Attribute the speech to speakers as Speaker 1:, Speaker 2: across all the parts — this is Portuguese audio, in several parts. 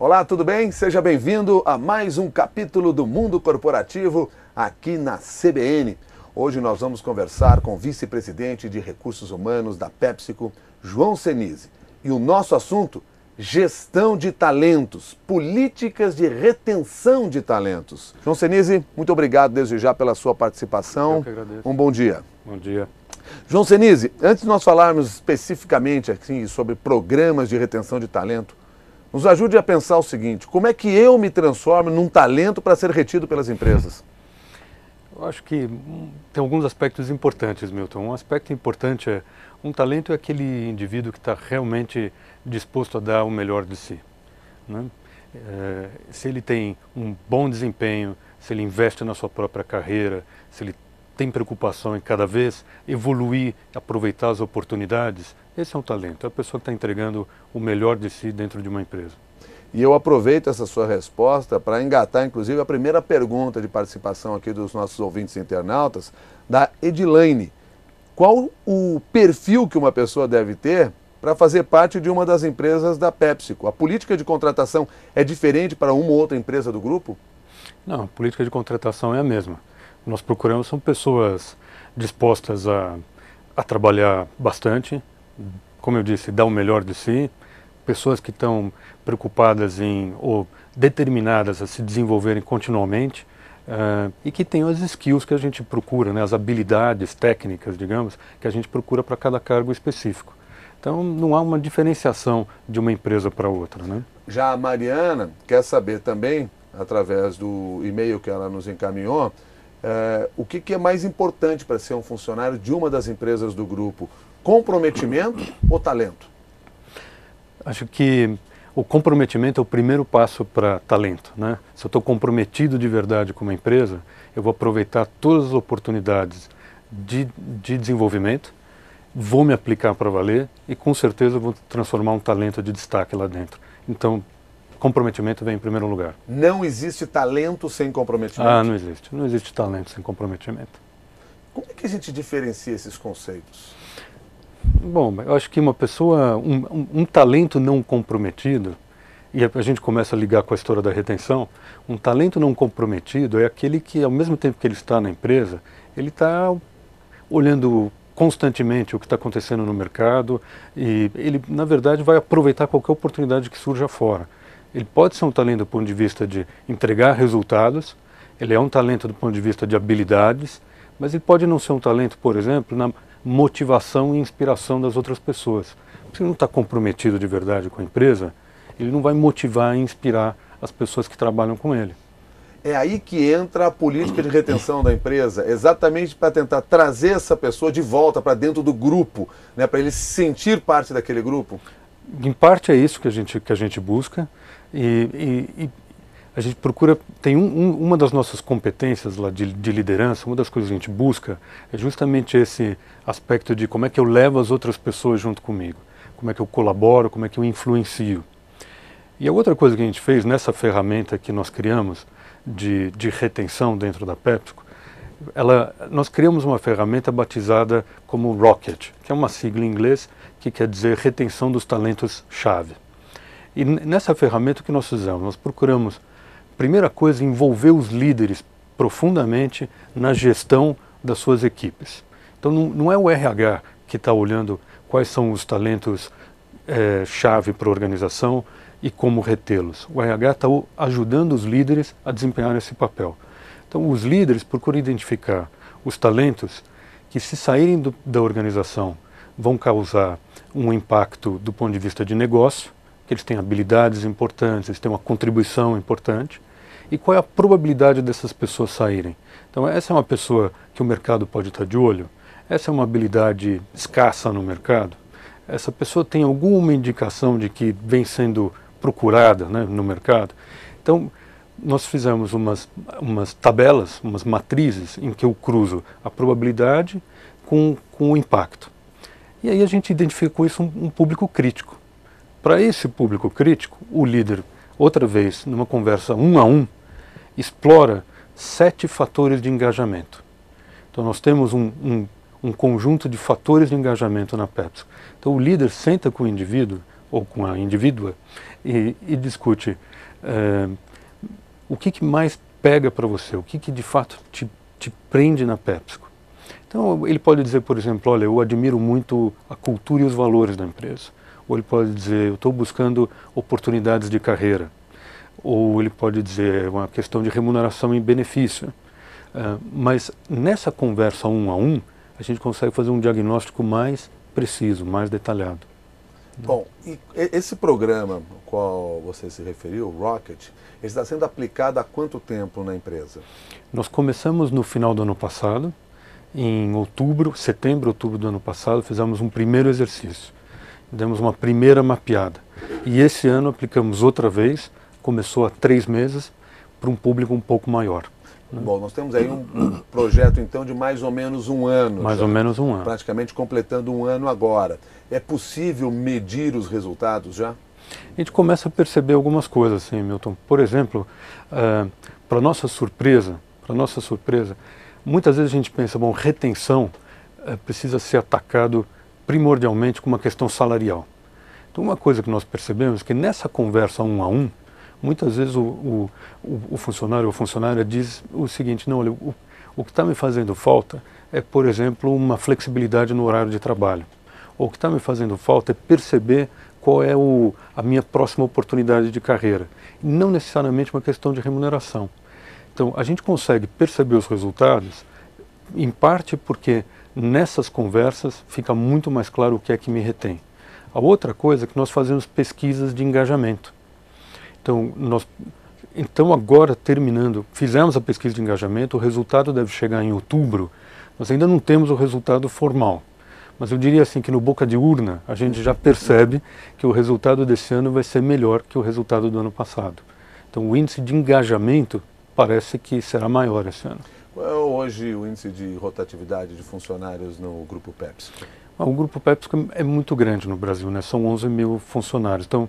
Speaker 1: Olá, tudo bem? Seja bem-vindo a mais um capítulo do Mundo Corporativo aqui na CBN. Hoje nós vamos conversar com o vice-presidente de Recursos Humanos da PepsiCo, João Senise. E o nosso assunto, gestão de talentos, políticas de retenção de talentos. João Senise, muito obrigado desde já pela sua participação.
Speaker 2: Eu que agradeço.
Speaker 1: Um bom dia.
Speaker 2: Bom dia.
Speaker 1: João Senise, antes de nós falarmos especificamente assim, sobre programas de retenção de talento, nos ajude a pensar o seguinte: como é que eu me transformo num talento para ser retido pelas empresas?
Speaker 2: Eu acho que tem alguns aspectos importantes, Milton. Um aspecto importante é, um talento é aquele indivíduo que está realmente disposto a dar o melhor de si, né? Se ele tem um bom desempenho, se ele investe na sua própria carreira, se ele tem preocupação em cada vez evoluir, aproveitar as oportunidades, esse é um talento, é a pessoa que está entregando o melhor de si dentro de uma empresa.
Speaker 1: E eu aproveito essa sua resposta para engatar, inclusive, a primeira pergunta de participação aqui dos nossos ouvintes internautas, da Edilaine. Qual o perfil que uma pessoa deve ter para fazer parte de uma das empresas da PepsiCo? A política de contratação é diferente para uma ou outra empresa do grupo?
Speaker 2: Não, a política de contratação é a mesma. Nós procuramos são pessoas dispostas a trabalhar bastante, como eu disse, dar o melhor de si, pessoas que estão preocupadas ou determinadas a se desenvolverem continuamente e que tenham as skills que a gente procura, né, as habilidades técnicas, digamos, que a gente procura para cada cargo específico. Então não há uma diferenciação de uma empresa para outra, né?
Speaker 1: Já a Mariana quer saber também, através do e-mail que ela nos encaminhou, o que é mais importante para ser um funcionário de uma das empresas do grupo? Comprometimento ou talento?
Speaker 2: Acho que o comprometimento é o primeiro passo para talento, né? Se eu estou comprometido de verdade com uma empresa, eu vou aproveitar todas as oportunidades de desenvolvimento, vou me aplicar para valer e com certeza vou transformar um talento de destaque lá dentro. Então, comprometimento vem em primeiro lugar.
Speaker 1: Não existe talento sem comprometimento?
Speaker 2: Ah, não existe. Não existe talento sem comprometimento.
Speaker 1: Como é que a gente diferencia esses conceitos?
Speaker 2: Bom, eu acho que uma pessoa, um talento não comprometido, e a gente começa a ligar com a história da retenção, um talento não comprometido é aquele que, ao mesmo tempo que ele está na empresa, ele está olhando constantemente o que está acontecendo no mercado e ele, na verdade, vai aproveitar qualquer oportunidade que surja fora. Ele pode ser um talento do ponto de vista de entregar resultados, ele é um talento do ponto de vista de habilidades, mas ele pode não ser um talento, por exemplo, na motivação e inspiração das outras pessoas. Se ele não está comprometido de verdade com a empresa, ele não vai motivar e inspirar as pessoas que trabalham com ele.
Speaker 1: É aí que entra a política de retenção da empresa, exatamente para tentar trazer essa pessoa de volta para dentro do grupo, né, para ele se sentir parte daquele grupo?
Speaker 2: Em parte é isso que a gente busca e a gente procura, tem uma das nossas competências lá de liderança, uma das coisas que a gente busca é justamente esse aspecto de como é que eu levo as outras pessoas junto comigo, como é que eu colaboro, como é que eu influencio. E a outra coisa que a gente fez nessa ferramenta que nós criamos de retenção dentro da PepsiCo, nós criamos uma ferramenta batizada como Rocket, que é uma sigla em inglês que quer dizer retenção dos talentos-chave. E nessa ferramenta o que nós fizemos? Nós procuramos, primeira coisa, envolver os líderes profundamente na gestão das suas equipes. Então não é o RH que está olhando quais são os talentos chave para a organização e como retê-los. O RH está ajudando os líderes a desempenhar esse papel. Então os líderes procuram identificar os talentos que, se saírem da organização, vão causar um impacto do ponto de vista de negócio, que eles têm habilidades importantes, eles têm uma contribuição importante, e qual é a probabilidade dessas pessoas saírem. Então essa é uma pessoa que o mercado pode estar de olho, essa é uma habilidade escassa no mercado, essa pessoa tem alguma indicação de que vem sendo procurada, né, no mercado. Então nós fizemos umas tabelas, umas matrizes em que eu cruzo a probabilidade com o impacto. E aí a gente identificou isso um público crítico. Para esse público crítico, o líder, outra vez, numa conversa 1 a 1, explora 7 fatores de engajamento. Então nós temos um conjunto de fatores de engajamento na PepsiCo. Então o líder senta com o indivíduo, ou com a indivídua e discute o que mais pega para você, o que de fato te prende na PepsiCo. Então ele pode dizer, por exemplo, olha, eu admiro muito a cultura e os valores da empresa. Ou ele pode dizer, eu estou buscando oportunidades de carreira. Ou ele pode dizer, uma questão de remuneração e benefício. Mas nessa conversa 1 a 1, a gente consegue fazer um diagnóstico mais preciso, mais detalhado.
Speaker 1: Bom, e esse programa ao qual você se referiu, o Rocket, ele está sendo aplicado há quanto tempo na empresa?
Speaker 2: Nós começamos no final do ano passado, em setembro, outubro do ano passado, fizemos um primeiro exercício. Demos uma primeira mapeada. E esse ano aplicamos outra vez, começou há 3 meses, para um público um pouco maior.
Speaker 1: Bom, nós temos aí um projeto então de mais ou menos um ano.
Speaker 2: Mais ou menos um ano.
Speaker 1: Praticamente completando um ano agora. É possível medir os resultados já?
Speaker 2: A gente começa a perceber algumas coisas, assim, Milton. Por exemplo, para nossa surpresa, muitas vezes a gente pensa, bom, retenção precisa ser atacado primordialmente com uma questão salarial. Então uma coisa que nós percebemos é que nessa conversa 1 a 1, muitas vezes o funcionário ou funcionária diz o seguinte, não, olha, o que está me fazendo falta é, por exemplo, uma flexibilidade no horário de trabalho. Ou o que está me fazendo falta é perceber qual é a minha próxima oportunidade de carreira. E não necessariamente uma questão de remuneração. Então, a gente consegue perceber os resultados, em parte porque nessas conversas fica muito mais claro o que é que me retém. A outra coisa é que nós fazemos pesquisas de engajamento. Então agora terminando, fizemos a pesquisa de engajamento, o resultado deve chegar em outubro, nós ainda não temos o resultado formal. Mas eu diria assim que no boca de urna a gente já percebe que o resultado desse ano vai ser melhor que o resultado do ano passado. Então o índice de engajamento parece que será maior esse ano.
Speaker 1: Qual é hoje o índice de rotatividade de funcionários no Grupo PepsiCo?
Speaker 2: O Grupo PepsiCo é muito grande no Brasil, né? São 11 mil funcionários. Então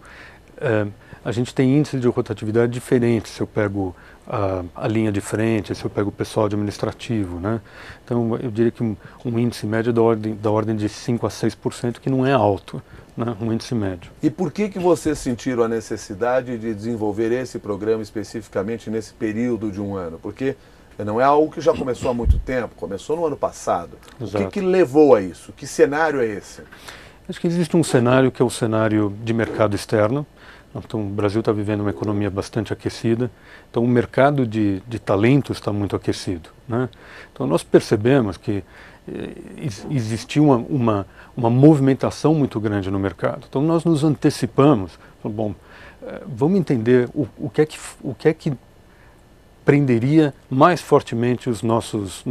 Speaker 2: a gente tem índices de rotatividade diferentes, se eu pego a linha de frente, se eu pego o pessoal administrativo, né? Então eu diria que um índice médio da ordem de 5 a 6%, que não é alto, né? Um índice médio.
Speaker 1: E por que vocês sentiram a necessidade de desenvolver esse programa especificamente nesse período de um ano? Porque não é algo que já começou há muito tempo, começou no ano passado.
Speaker 2: Exato.
Speaker 1: O que levou a isso? Que cenário é esse?
Speaker 2: Acho que existe um cenário que é o cenário de mercado externo. Então, o Brasil está vivendo uma economia bastante aquecida, então o mercado de talentos está muito aquecido, né? Então nós percebemos que existiu uma movimentação muito grande no mercado. Então nós nos antecipamos, bom, vamos entender o que é que prenderia mais fortemente os nossos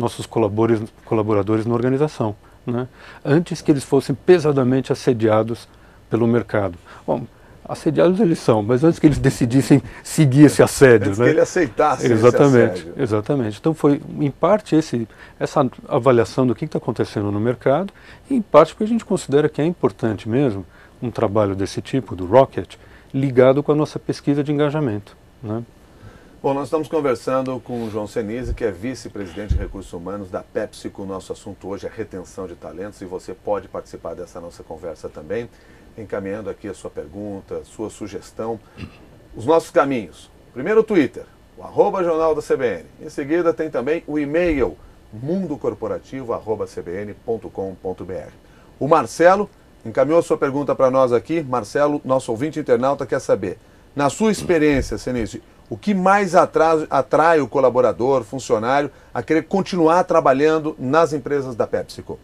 Speaker 2: colaboradores na organização, né? Antes que eles fossem pesadamente assediados pelo mercado. Bom, assediados eles são, mas antes que eles decidissem seguir esse assédio.
Speaker 1: Antes
Speaker 2: né?
Speaker 1: que ele aceitasse
Speaker 2: exatamente,
Speaker 1: esse assédio.
Speaker 2: Exatamente. Então foi, em parte, essa avaliação do que está acontecendo no mercado, e em parte porque a gente considera que é importante mesmo um trabalho desse tipo, do Rocket, ligado com a nossa pesquisa de engajamento, né?
Speaker 1: Bom, nós estamos conversando com o João Senise, que é vice-presidente de recursos humanos da PepsiCo. O nosso assunto hoje é retenção de talentos e você pode participar dessa nossa conversa também, encaminhando aqui a sua pergunta, sua sugestão. Os nossos caminhos. Primeiro o Twitter, o @Jornal da CBN. Em seguida tem também o e-mail mundocorporativo@cbn.com.br. O Marcelo encaminhou sua pergunta para nós aqui. Marcelo, nosso ouvinte internauta, quer saber, na sua experiência, Senise, o que mais atrai o colaborador, funcionário, a querer continuar trabalhando nas empresas da PepsiCo?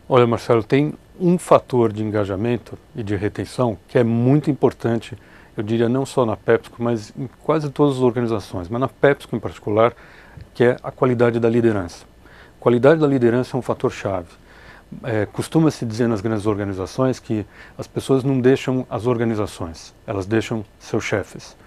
Speaker 2: Olha, Marcelo, tem um fator de engajamento e de retenção que é muito importante, eu diria não só na PepsiCo, mas em quase todas as organizações, mas na PepsiCo em particular, que é a qualidade da liderança. A qualidade da liderança é um fator-chave. Costuma-se dizer nas grandes organizações que as pessoas não deixam as organizações, elas deixam seus chefes.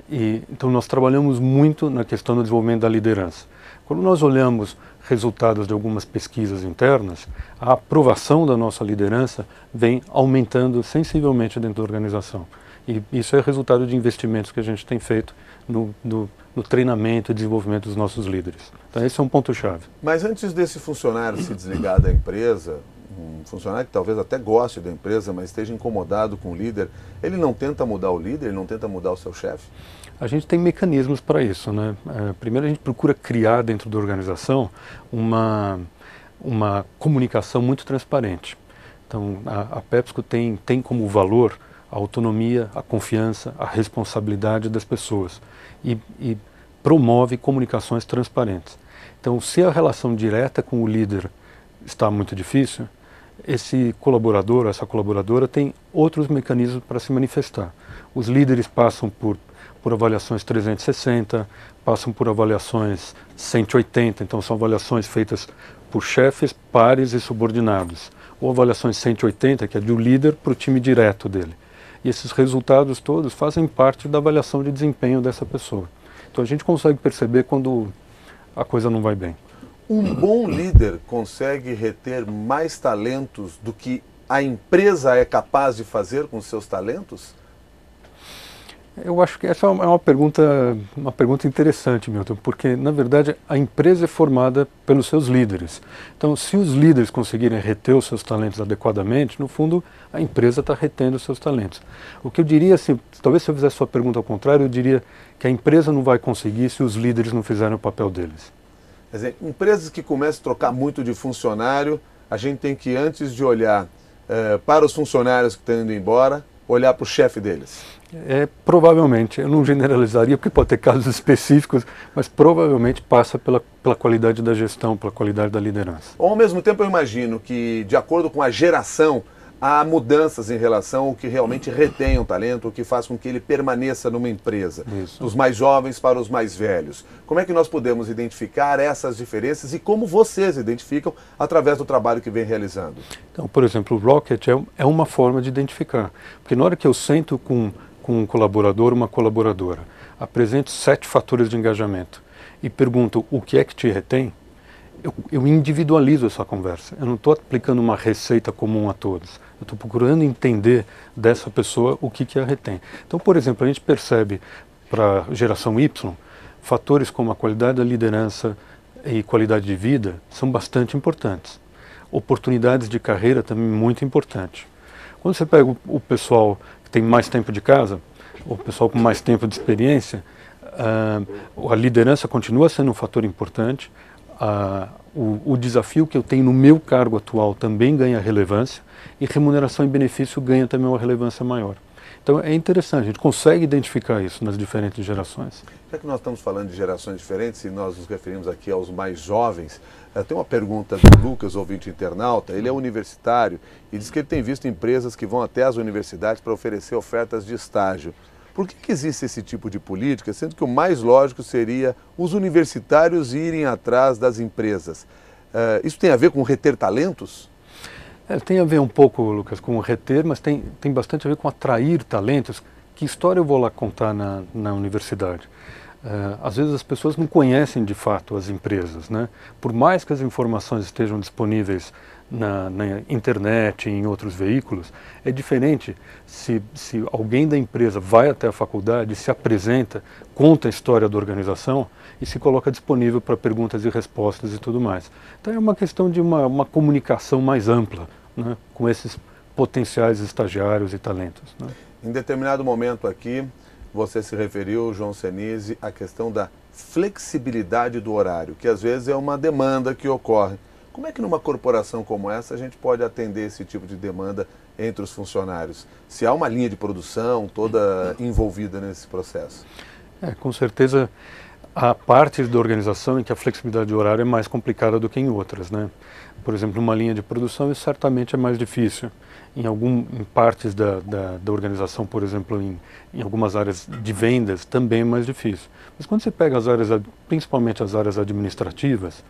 Speaker 2: Então nós trabalhamos muito na questão do desenvolvimento da liderança. Quando nós olhamos resultados de algumas pesquisas internas, a aprovação da nossa liderança vem aumentando sensivelmente dentro da organização. E isso é resultado de investimentos que a gente tem feito no treinamento e desenvolvimento dos nossos líderes. Então esse é um ponto-chave.
Speaker 1: Mas antes desse funcionário se desligar da empresa, um funcionário que talvez até goste da empresa, mas esteja incomodado com o líder, ele não tenta mudar o líder, ele não tenta mudar o seu chefe?
Speaker 2: A gente tem mecanismos para isso, né? Primeiro a gente procura criar dentro da organização uma comunicação muito transparente. Então a PepsiCo tem como valor a autonomia, a confiança, a responsabilidade das pessoas e promove comunicações transparentes. Então, se a relação direta com o líder está muito difícil, esse colaborador, essa colaboradora tem outros mecanismos para se manifestar. Os líderes passam por avaliações 360, passam por avaliações 180, então são avaliações feitas por chefes, pares e subordinados. Ou avaliações 180, que é do líder para o time direto dele. E esses resultados todos fazem parte da avaliação de desempenho dessa pessoa. Então a gente consegue perceber quando a coisa não vai bem.
Speaker 1: Um bom líder consegue reter mais talentos do que a empresa é capaz de fazer com seus talentos?
Speaker 2: Eu acho que essa é uma pergunta interessante, Milton, porque, na verdade, a empresa é formada pelos seus líderes. Então, se os líderes conseguirem reter os seus talentos adequadamente, no fundo, a empresa está retendo os seus talentos. O que eu diria, assim, talvez se eu fizesse sua pergunta ao contrário, eu diria que a empresa não vai conseguir se os líderes não fizerem o papel deles.
Speaker 1: Quer dizer, empresas que começam a trocar muito de funcionário, a gente tem que, antes de olhar para os funcionários que estão indo embora, olhar para o chefe deles.
Speaker 2: Provavelmente, eu não generalizaria porque pode ter casos específicos, mas provavelmente passa pela qualidade da gestão, pela qualidade da liderança.
Speaker 1: Ao mesmo tempo eu imagino que, de acordo com a geração, há mudanças em relação ao que realmente retém um talento, o que faz com que ele permaneça numa empresa.
Speaker 2: Isso.
Speaker 1: Dos mais jovens para os mais velhos. Como é que nós podemos identificar essas diferenças e como vocês identificam através do trabalho que vem realizando?
Speaker 2: Então, por exemplo, o Rocket é uma forma de identificar. Porque na hora que eu sento com um colaborador, uma colaboradora, apresento 7 fatores de engajamento e pergunto o que é que te retém, eu individualizo essa conversa. Eu não estou aplicando uma receita comum a todos. Eu estou procurando entender dessa pessoa o que a retém. Então, por exemplo, a gente percebe para a geração Y, fatores como a qualidade da liderança e qualidade de vida são bastante importantes. Oportunidades de carreira também muito importante. Quando você pega o pessoal que tem mais tempo de casa, o pessoal com mais tempo de experiência, a liderança continua sendo um fator importante. O desafio que eu tenho no meu cargo atual também ganha relevância e remuneração e benefício ganha também uma relevância maior. Então é interessante, a gente consegue identificar isso nas diferentes gerações.
Speaker 1: Já que nós estamos falando de gerações diferentes e nós nos referimos aqui aos mais jovens, tem uma pergunta do Lucas, ouvinte internauta. Ele é universitário e diz que ele tem visto empresas que vão até as universidades para oferecer ofertas de estágio. Por que existe esse tipo de política, sendo que o mais lógico seria os universitários irem atrás das empresas? Isso tem a ver com reter talentos?
Speaker 2: Tem a ver um pouco, Lucas, com reter, mas tem bastante a ver com atrair talentos. Que história eu vou lá contar na universidade? Às vezes as pessoas não conhecem de fato as empresas, né? Por mais que as informações estejam disponíveis na internet e em outros veículos, é diferente se alguém da empresa vai até a faculdade, se apresenta, conta a história da organização e se coloca disponível para perguntas e respostas e tudo mais. Então é uma questão de uma comunicação mais ampla, né, com esses potenciais estagiários e talentos, né?
Speaker 1: Em determinado momento aqui, você se referiu, João Senise, à questão da flexibilidade do horário, que às vezes é uma demanda que ocorre. Como é que numa corporação como essa a gente pode atender esse tipo de demanda entre os funcionários? Se há uma linha de produção toda envolvida nesse processo?
Speaker 2: Com certeza há partes da organização em que a flexibilidade de horário é mais complicada do que em outras, né? Por exemplo, numa linha de produção isso certamente é mais difícil. Em partes da organização, por exemplo, em algumas áreas de vendas, também é mais difícil. Mas quando você pega as áreas, principalmente as áreas administrativas,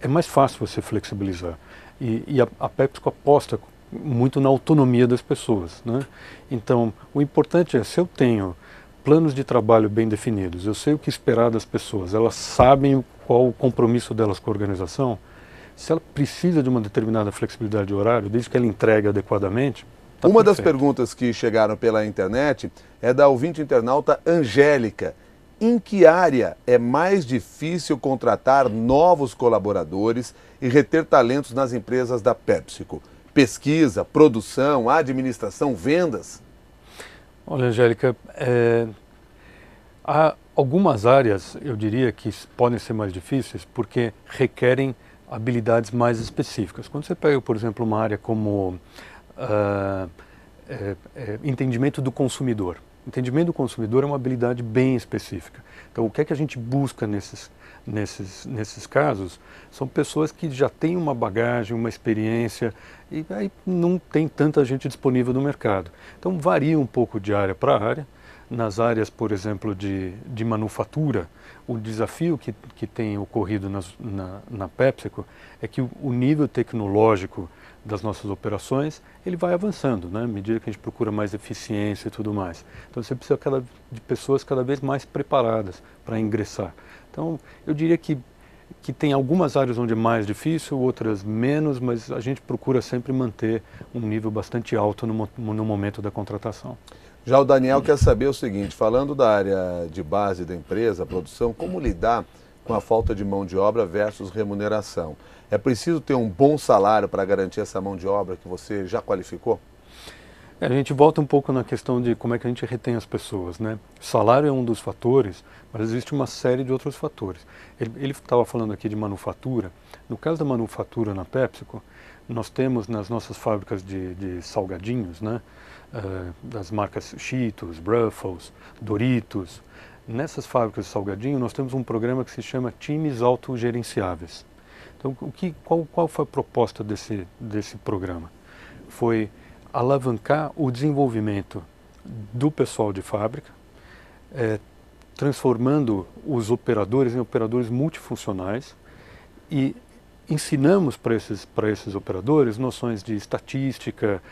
Speaker 2: é mais fácil você flexibilizar. E a PepsiCo aposta muito na autonomia das pessoas, né? Então, o importante é, se eu tenho planos de trabalho bem definidos, eu sei o que esperar das pessoas, elas sabem qual o compromisso delas com a organização, se ela precisa de uma determinada flexibilidade de horário, desde que ela entregue adequadamente,
Speaker 1: Uma
Speaker 2: perfeito.
Speaker 1: das perguntas que chegaram pela internet é da ouvinte internauta Angélica. Em que área é mais difícil contratar novos colaboradores e reter talentos nas empresas da PepsiCo? Pesquisa, produção, administração, vendas?
Speaker 2: Olha, Angélica, há algumas áreas, eu diria, que podem ser mais difíceis porque requerem habilidades mais específicas. Quando você pega, por exemplo, uma área como entendimento do consumidor. Entendimento do consumidor é uma habilidade bem específica. Então, o que é que a gente busca nesses casos? São pessoas que já têm uma bagagem, uma experiência, e aí não tem tanta gente disponível no mercado. Então, varia um pouco de área para área. Nas áreas, por exemplo, de manufatura, o desafio que tem ocorrido na PepsiCo é que o nível tecnológico das nossas operações, ele vai avançando, né? À medida que a gente procura mais eficiência e tudo mais. Então você precisa de pessoas cada vez mais preparadas para ingressar. Então eu diria que tem algumas áreas onde é mais difícil, outras menos, mas a gente procura sempre manter um nível bastante alto no momento da contratação.
Speaker 1: Já o Daniel quer saber o seguinte, falando da área de base da empresa, produção, como lidar com a falta de mão de obra versus remuneração? É preciso ter um bom salário para garantir essa mão de obra que você já qualificou?
Speaker 2: A gente volta um pouco na questão de como é que a gente retém as pessoas, né? Salário é um dos fatores, mas existe uma série de outros fatores. Ele estava falando aqui de manufatura. No caso da manufatura na PepsiCo, nós temos nas nossas fábricas de salgadinhos, né? Das marcas Cheetos, Ruffles, Doritos. Nessas fábricas de salgadinho, nós temos um programa que se chama Times Autogerenciáveis. Então, qual foi a proposta desse programa? Foi alavancar o desenvolvimento do pessoal de fábrica, transformando os operadores em operadores multifuncionais e ensinamos para esses operadores noções de estatística,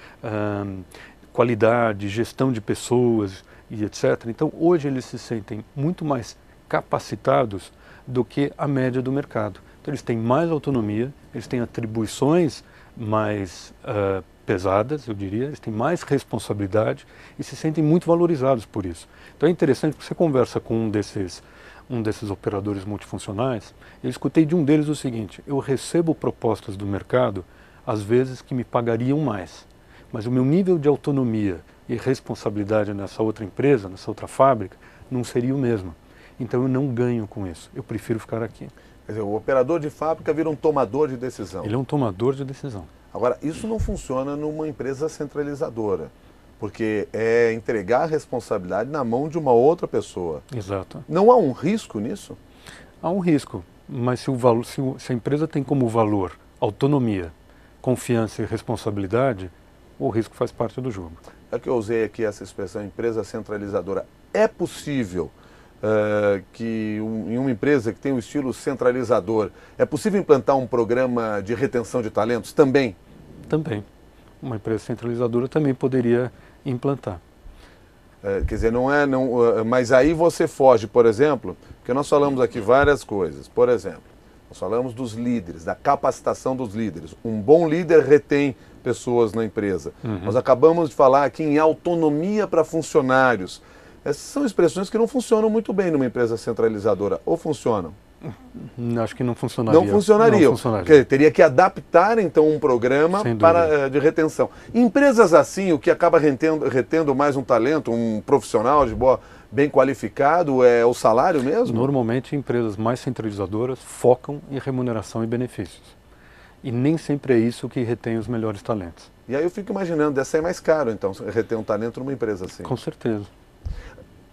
Speaker 2: qualidade, gestão de pessoas e etc. Então, hoje eles se sentem muito mais capacitados do que a média do mercado. Então, eles têm mais autonomia, eles têm atribuições mais pesadas, eu diria, eles têm mais responsabilidade e se sentem muito valorizados por isso. Então, é interessante porque você conversa com um desses operadores multifuncionais, eu escutei de um deles o seguinte: eu recebo propostas do mercado, às vezes, que me pagariam mais, mas o meu nível de autonomia e responsabilidade nessa outra empresa, nessa outra fábrica, não seria o mesmo. Então eu não ganho com isso, eu prefiro ficar aqui.
Speaker 1: Quer dizer, o operador de fábrica vira um tomador de decisão.
Speaker 2: Ele é um tomador de decisão.
Speaker 1: Agora, isso não funciona numa empresa centralizadora, porque é entregar a responsabilidade na mão de uma outra pessoa.
Speaker 2: Exato.
Speaker 1: Não há um risco nisso?
Speaker 2: Há um risco, mas se a empresa tem como valor autonomia, confiança e responsabilidade, o risco faz parte do jogo.
Speaker 1: É que eu usei aqui essa expressão, empresa centralizadora. É possível que em uma empresa que tem um estilo centralizador, é possível implantar um programa de retenção de talentos também?
Speaker 2: Também. Uma empresa centralizadora também poderia implantar.
Speaker 1: Quer dizer, mas aí você foge, por exemplo, porque nós falamos aqui várias coisas. Por exemplo, nós falamos dos líderes, da capacitação dos líderes. Um bom líder retém pessoas na empresa. Nós acabamos de falar aqui em autonomia para funcionários. Essas são expressões que não funcionam muito bem numa empresa centralizadora. Ou funcionam?
Speaker 2: Acho que não funcionaria.
Speaker 1: Não funcionaria. Não funcionaria. Porque teria que adaptar, então, um programa de retenção. Empresas assim, o que acaba retendo mais um talento, um profissional bem qualificado, é o salário mesmo?
Speaker 2: Normalmente, empresas mais centralizadoras focam em remuneração e benefícios. E nem sempre é isso que retém os melhores talentos.
Speaker 1: E aí eu fico imaginando, deve ser mais caro, então, reter um talento numa empresa assim.
Speaker 2: Com certeza.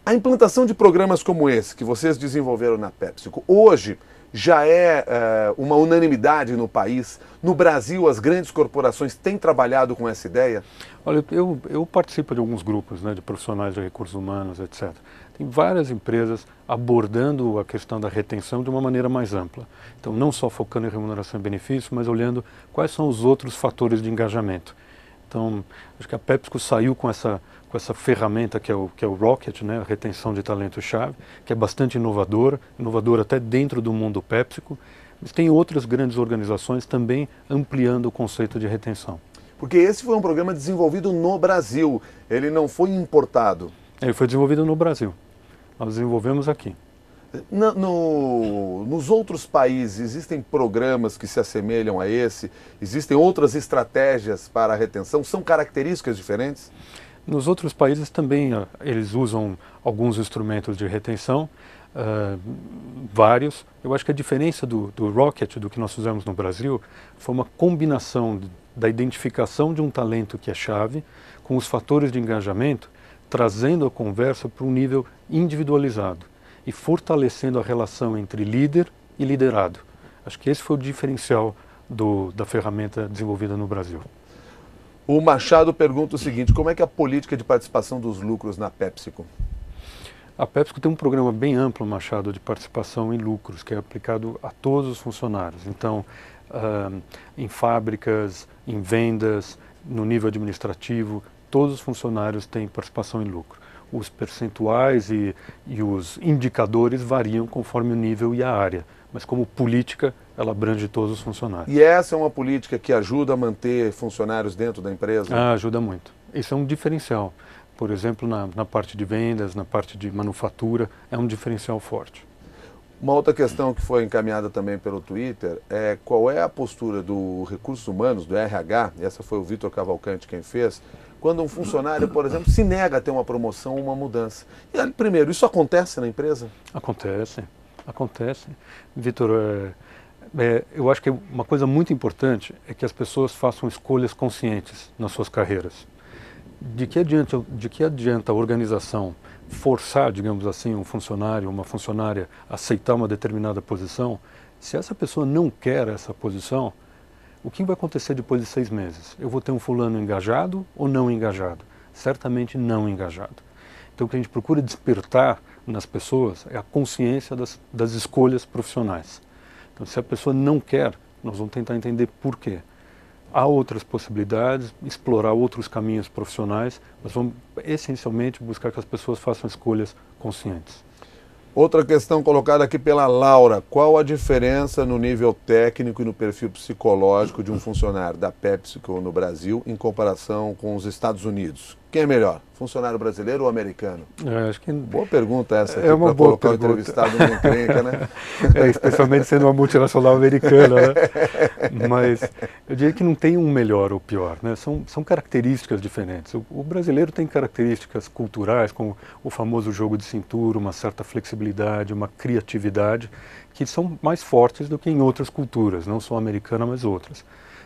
Speaker 1: A implantação de programas como esse que vocês desenvolveram na PepsiCo, hoje já é uma unanimidade no país? No Brasil, as grandes corporações têm trabalhado com essa ideia?
Speaker 2: Olha, eu participo de alguns grupos, né, de profissionais de recursos humanos, etc. Tem várias empresas abordando a questão da retenção de uma maneira mais ampla. Então, não só focando em remuneração e benefício, mas olhando quais são os outros fatores de engajamento. Então, acho que a PepsiCo saiu com essa ferramenta que é o Rocket, né, a retenção de talento-chave, que é bastante inovadora até dentro do mundo PepsiCo, mas tem outras grandes organizações também ampliando o conceito de retenção.
Speaker 1: Porque esse foi um programa desenvolvido no Brasil, ele não foi importado.
Speaker 2: Ele foi desenvolvido no Brasil, nós desenvolvemos aqui.
Speaker 1: Nos outros países, existem programas que se assemelham a esse? Existem outras estratégias para a retenção? São características diferentes?
Speaker 2: Nos outros países também eles usam alguns instrumentos de retenção, vários. Eu acho que a diferença do Rocket, do que nós fizemos no Brasil, foi uma combinação da identificação de um talento que é chave, com os fatores de engajamento, trazendo a conversa para um nível individualizado e fortalecendo a relação entre líder e liderado. Acho que esse foi o diferencial da ferramenta desenvolvida no Brasil.
Speaker 1: O Machado pergunta o seguinte: como é que é a política de participação dos lucros na PepsiCo?
Speaker 2: A PepsiCo tem um programa bem amplo, Machado, de participação em lucros, que é aplicado a todos os funcionários. Então, em fábricas, em vendas, no nível administrativo, todos os funcionários têm participação em lucro. Os percentuais e os indicadores variam conforme o nível e a área, mas como política, ela abrange todos os funcionários.
Speaker 1: E essa é uma política que ajuda a manter funcionários dentro da empresa?
Speaker 2: Ajuda muito. Isso é um diferencial. Por exemplo, na parte de vendas, na parte de manufatura, é um diferencial forte.
Speaker 1: Uma outra questão que foi encaminhada também pelo Twitter é qual é a postura do Recursos Humanos, do RH, e essa foi o Vitor Cavalcante quem fez, quando um funcionário, por exemplo, se nega a ter uma promoção ou uma mudança. E, primeiro, isso acontece na empresa?
Speaker 2: Acontece. Vitor, eu acho que uma coisa muito importante é que as pessoas façam escolhas conscientes nas suas carreiras. De que adianta a organização forçar, digamos assim, um funcionário, uma funcionária a aceitar uma determinada posição, se essa pessoa não quer essa posição, o que vai acontecer depois de 6 meses? Eu vou ter um fulano engajado ou não engajado? Certamente não engajado. Então o que a gente procura despertar nas pessoas é a consciência das escolhas profissionais. Então se a pessoa não quer, nós vamos tentar entender por quê. Há outras possibilidades, explorar outros caminhos profissionais, mas vamos essencialmente buscar que as pessoas façam escolhas conscientes.
Speaker 1: Outra questão colocada aqui pela Laura: qual a diferença no nível técnico e no perfil psicológico de um funcionário da PepsiCo no Brasil em comparação com os Estados Unidos? Quem é melhor, funcionário brasileiro ou americano?
Speaker 2: Acho que
Speaker 1: boa pergunta essa aqui,
Speaker 2: é uma
Speaker 1: para
Speaker 2: boa
Speaker 1: colocar
Speaker 2: pergunta.
Speaker 1: O entrevistado numa encrenca, né?
Speaker 2: Especialmente sendo uma multinacional americana, né? Mas eu diria que não tem um melhor ou pior, né? São características diferentes. O brasileiro tem características culturais, como o famoso jogo de cintura, uma certa flexibilidade, uma criatividade, que são mais fortes do que em outras culturas, não só americana, mas outras.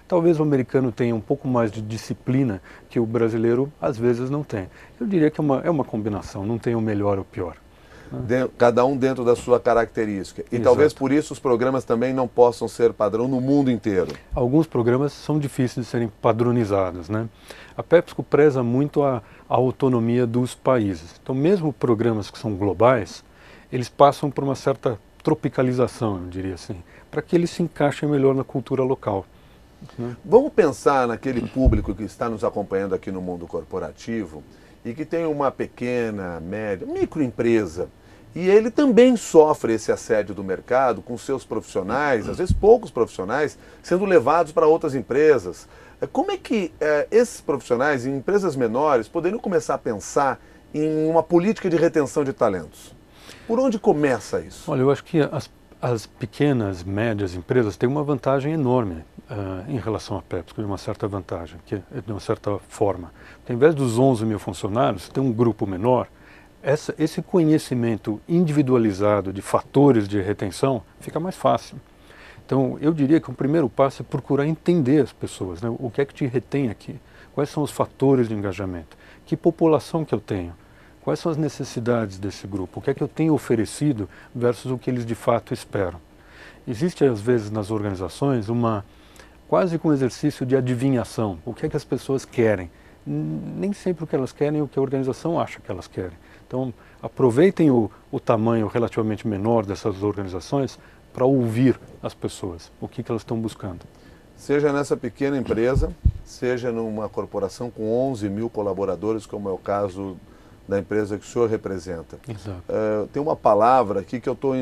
Speaker 2: Talvez o americano tenha um pouco mais de disciplina que o brasileiro às vezes não tem. Eu diria que é uma combinação, não tem o melhor ou o pior.
Speaker 1: Cada um dentro da sua característica. E talvez por isso os programas também não possam ser padrão no mundo inteiro.
Speaker 2: Alguns programas são difíceis de serem padronizados, né? A PepsiCo preza muito a autonomia dos países. Então mesmo programas que são globais, eles passam por uma certa tropicalização, eu diria assim, para que eles se encaixem melhor na cultura local.
Speaker 1: Vamos pensar naquele público que está nos acompanhando aqui no mundo corporativo e que tem uma pequena, média, microempresa, e ele também sofre esse assédio do mercado com seus profissionais, às vezes poucos profissionais, sendo levados para outras empresas. Como é que esses profissionais em empresas menores poderiam começar a pensar em uma política de retenção de talentos? Por onde começa isso?
Speaker 2: Olha, eu acho que as pequenas, médias empresas têm uma vantagem enorme em relação à PepsiCo, de uma certa vantagem, de uma certa forma. Porque, ao invés dos 11 mil funcionários, tem um grupo menor, esse conhecimento individualizado de fatores de retenção fica mais fácil. Então, eu diria que o primeiro passo é procurar entender as pessoas, né? O que é que te retém aqui? Quais são os fatores de engajamento? Que população que eu tenho? Quais são as necessidades desse grupo? O que é que eu tenho oferecido versus o que eles de fato esperam? Existe, às vezes, nas organizações, quase um exercício de adivinhação. O que é que as pessoas querem? Nem sempre o que elas querem é o que a organização acha que elas querem. Então, aproveitem o tamanho relativamente menor dessas organizações para ouvir as pessoas, o que elas estão buscando.
Speaker 1: Seja nessa pequena empresa, seja numa corporação com 11 mil colaboradores, como é o caso da empresa que o senhor representa.
Speaker 2: Exato.
Speaker 1: Tem uma palavra aqui que eu estou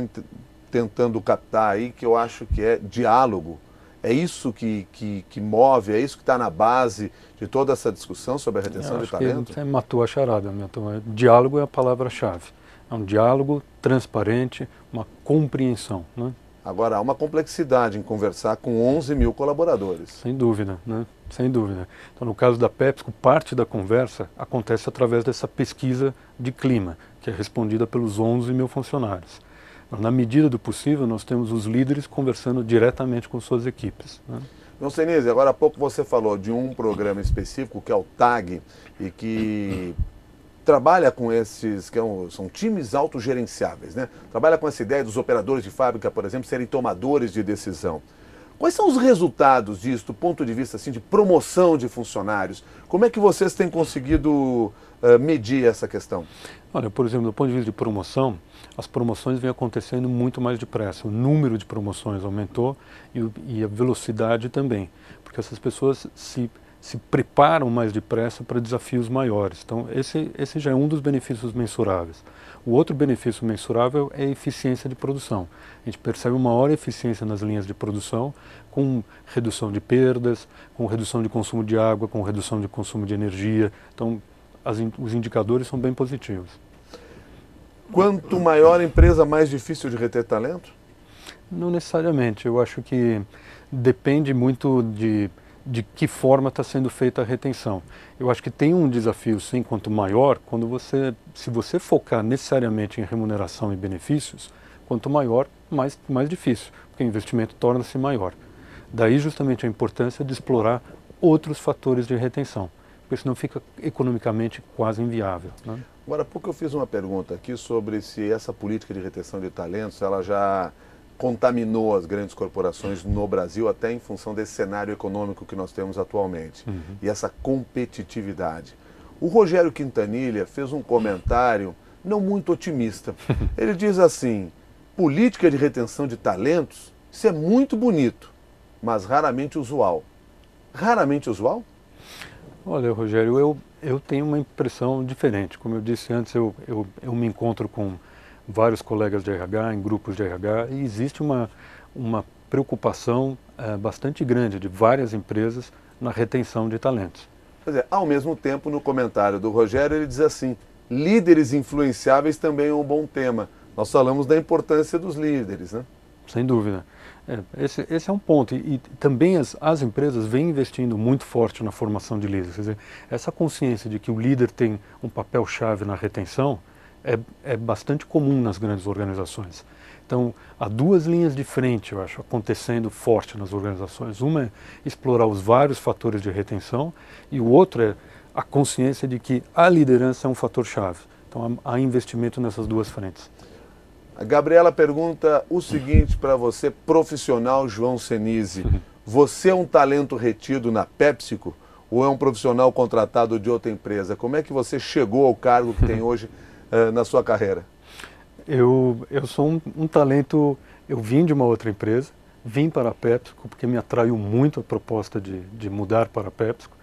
Speaker 1: tentando captar aí, que eu acho que é diálogo. É isso que move, é isso que está na base de toda essa discussão sobre a retenção de talento?
Speaker 2: Você matou a charada, Milton. Diálogo é a palavra-chave. É um diálogo transparente, uma compreensão, né?
Speaker 1: Agora, há uma complexidade em conversar com 11 mil colaboradores.
Speaker 2: Sem dúvida, né? Sem dúvida. Então, no caso da PepsiCo, parte da conversa acontece através dessa pesquisa de clima, que é respondida pelos 11 mil funcionários. Na medida do possível, nós temos os líderes conversando diretamente com suas equipes, né?
Speaker 1: João Senise, agora há pouco você falou de um programa específico, que é o TAG, e que trabalha com esses, são times autogerenciáveis, né? Trabalha com essa ideia dos operadores de fábrica, por exemplo, serem tomadores de decisão. Quais são os resultados disso, do ponto de vista assim, de promoção de funcionários? Como é que vocês têm conseguido medir essa questão?
Speaker 2: Olha, por exemplo, do ponto de vista de promoção, as promoções vêm acontecendo muito mais depressa. O número de promoções aumentou e a velocidade também, porque essas pessoas se preparam mais depressa para desafios maiores. Então, esse já é um dos benefícios mensuráveis. O outro benefício mensurável é a eficiência de produção. A gente percebe uma maior eficiência nas linhas de produção, com redução de perdas, com redução de consumo de água, com redução de consumo de energia. Então, os indicadores são bem positivos.
Speaker 1: Quanto maior a empresa, mais difícil de reter talento?
Speaker 2: Não necessariamente. Eu acho que depende muito de que forma está sendo feita a retenção. Eu acho que tem um desafio, sim, quanto maior, se você focar necessariamente em remuneração e benefícios, quanto maior, mais difícil, porque o investimento torna-se maior. Daí justamente a importância de explorar outros fatores de retenção, porque senão fica economicamente quase inviável, né?
Speaker 1: Agora, há pouco eu fiz uma pergunta aqui sobre se essa política de retenção de talentos, ela já contaminou as grandes corporações no Brasil, até em função desse cenário econômico que nós temos atualmente, e essa competitividade. O Rogério Quintanilha fez um comentário não muito otimista. Ele diz assim: política de retenção de talentos, isso é muito bonito, mas raramente usual. Raramente usual?
Speaker 2: Olha, Rogério, eu tenho uma impressão diferente. Como eu disse antes, eu me encontro com vários colegas de RH, em grupos de RH, e existe uma preocupação bastante grande de várias empresas na retenção de talentos.
Speaker 1: Quer dizer, ao mesmo tempo, no comentário do Rogério, ele diz assim: líderes influenciáveis também é um bom tema. Nós falamos da importância dos líderes, né?
Speaker 2: Sem dúvida. Esse é um ponto. E também as empresas vêm investindo muito forte na formação de líderes. Quer dizer, essa consciência de que o líder tem um papel-chave na retenção é bastante comum nas grandes organizações. Então, há duas linhas de frente, eu acho, acontecendo forte nas organizações. Uma é explorar os vários fatores de retenção e o outro é a consciência de que a liderança é um fator-chave. Então, há investimento nessas duas frentes.
Speaker 1: A Gabriela pergunta o seguinte para você, profissional João Senise: você é um talento retido na PepsiCo ou é um profissional contratado de outra empresa? Como é que você chegou ao cargo que tem hoje na sua carreira?
Speaker 2: Eu sou um talento, eu vim de uma outra empresa, vim para a PepsiCo porque me atraiu muito a proposta de mudar para a PepsiCo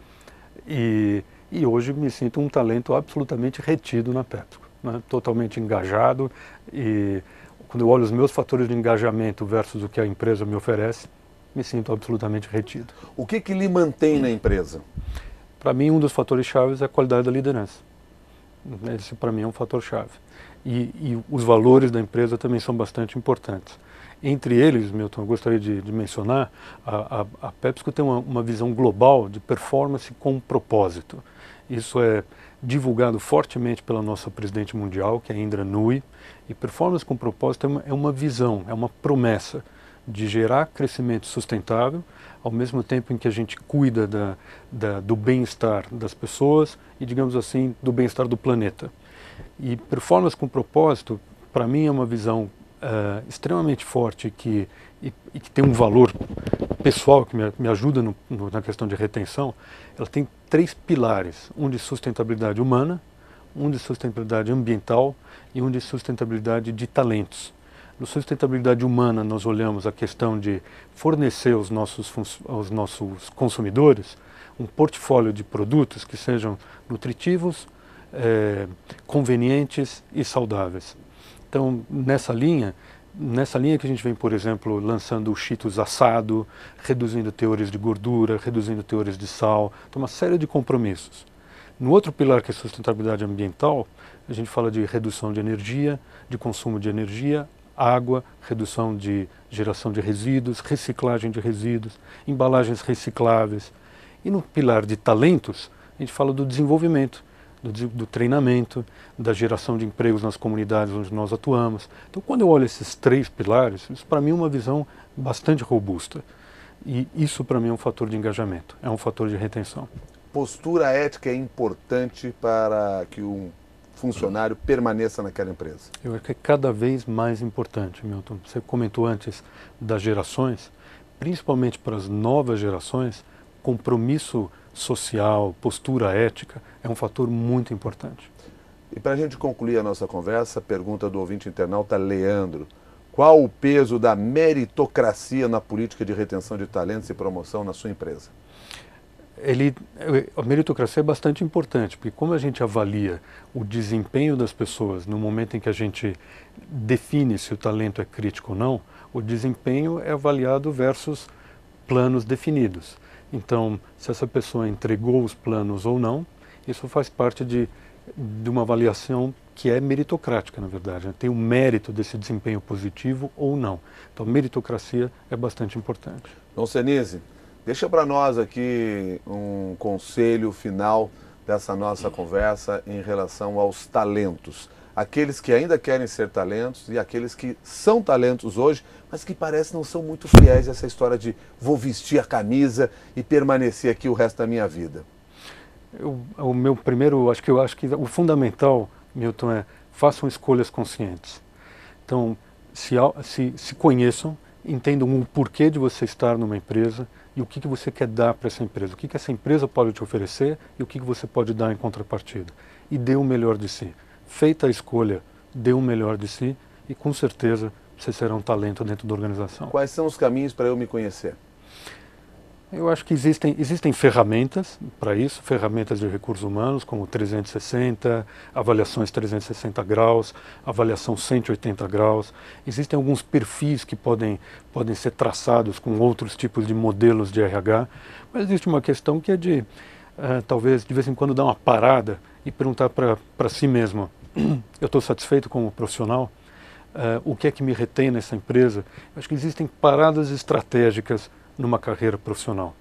Speaker 2: e hoje me sinto um talento absolutamente retido na PepsiCo, né? Totalmente engajado, e quando eu olho os meus fatores de engajamento versus o que a empresa me oferece, me sinto absolutamente retido.
Speaker 1: O que lhe mantém na empresa?
Speaker 2: Para mim, um dos fatores chaves é a qualidade da liderança. Esse, para mim, é um fator-chave. E os valores da empresa também são bastante importantes. Entre eles, Milton, eu gostaria de mencionar, a PepsiCo tem uma visão global de performance com propósito. Isso é divulgado fortemente pela nossa presidente mundial, que é a Indra Nooyi, e performance com propósito é uma visão, é uma promessa de gerar crescimento sustentável, ao mesmo tempo em que a gente cuida do bem-estar das pessoas e, digamos assim, do bem-estar do planeta. E performance com propósito, para mim, é uma visão extremamente forte e que tem um valor pessoal que me ajuda na questão de retenção. Ela tem 3 pilares: um de sustentabilidade humana, um de sustentabilidade ambiental e um de sustentabilidade de talentos. No sustentabilidade humana, nós olhamos a questão de fornecer aos nossos consumidores um portfólio de produtos que sejam nutritivos, convenientes e saudáveis. Então, nessa linha que a gente vem, por exemplo, lançando o Cheetos assado, reduzindo teores de gordura, reduzindo teores de sal, então uma série de compromissos. No outro pilar, que é sustentabilidade ambiental, a gente fala de redução de energia, de consumo de energia, água, redução de geração de resíduos, reciclagem de resíduos, embalagens recicláveis. E no pilar de talentos, a gente fala do desenvolvimento, do treinamento, da geração de empregos nas comunidades onde nós atuamos. Então, quando eu olho esses três pilares, isso para mim é uma visão bastante robusta. E isso para mim é um fator de engajamento, é um fator de retenção.
Speaker 1: Postura ética é importante para que um funcionário permaneça naquela empresa?
Speaker 2: Eu acho que é cada vez mais importante, Milton. Você comentou antes das gerações, principalmente para as novas gerações, compromisso social, postura ética é um fator muito importante.
Speaker 1: E para a gente concluir a nossa conversa, pergunta do ouvinte internauta Leandro. Qual o peso da meritocracia na política de retenção de talentos e promoção na sua empresa?
Speaker 2: A meritocracia é bastante importante, porque como a gente avalia o desempenho das pessoas no momento em que a gente define se o talento é crítico ou não, o desempenho é avaliado versus planos definidos. Então, se essa pessoa entregou os planos ou não, isso faz parte de uma avaliação que é meritocrática, na verdade, né? Tem o mérito desse desempenho positivo ou não. Então, meritocracia é bastante importante.
Speaker 1: Dom Senise, deixa para nós aqui um conselho final dessa nossa conversa em relação aos talentos. Aqueles que ainda querem ser talentos e aqueles que são talentos hoje, mas que parecem não são muito fiéis a essa história de vou vestir a camisa e permanecer aqui o resto da minha vida.
Speaker 2: O meu primeiro, eu acho que o fundamental, Milton, é façam escolhas conscientes. Então, se conheçam, entendam o porquê de você estar numa empresa e o que você quer dar para essa empresa, o que essa empresa pode te oferecer e o que você pode dar em contrapartida. E dê o melhor de si. Feita a escolha, dê o melhor de si e com certeza você será um talento dentro da organização.
Speaker 1: Quais são os caminhos para eu me conhecer?
Speaker 2: Eu acho que existem ferramentas para isso, ferramentas de recursos humanos, como 360, avaliações 360 graus, avaliação 180 graus. Existem alguns perfis que podem ser traçados com outros tipos de modelos de RH, mas existe uma questão que é de, talvez, de vez em quando dar uma parada e perguntar para si mesmo, eu estou satisfeito como profissional? O que é que me retém nessa empresa? Eu acho que existem paradas estratégicas numa carreira profissional.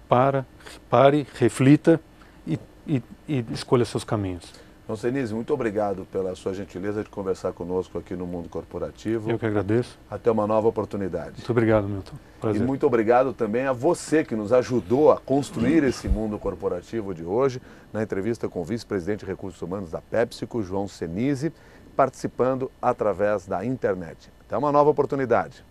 Speaker 2: Pare, reflita e escolha seus caminhos.
Speaker 1: Dom Senise, muito obrigado pela sua gentileza de conversar conosco aqui no Mundo Corporativo.
Speaker 2: Eu que agradeço.
Speaker 1: Até uma nova oportunidade.
Speaker 2: Muito obrigado, Milton. Prazer.
Speaker 1: E muito obrigado também a você que nos ajudou a construir esse Mundo Corporativo de hoje, na entrevista com o vice-presidente de Recursos Humanos da PepsiCo, João Senise, participando através da internet. Até uma nova oportunidade.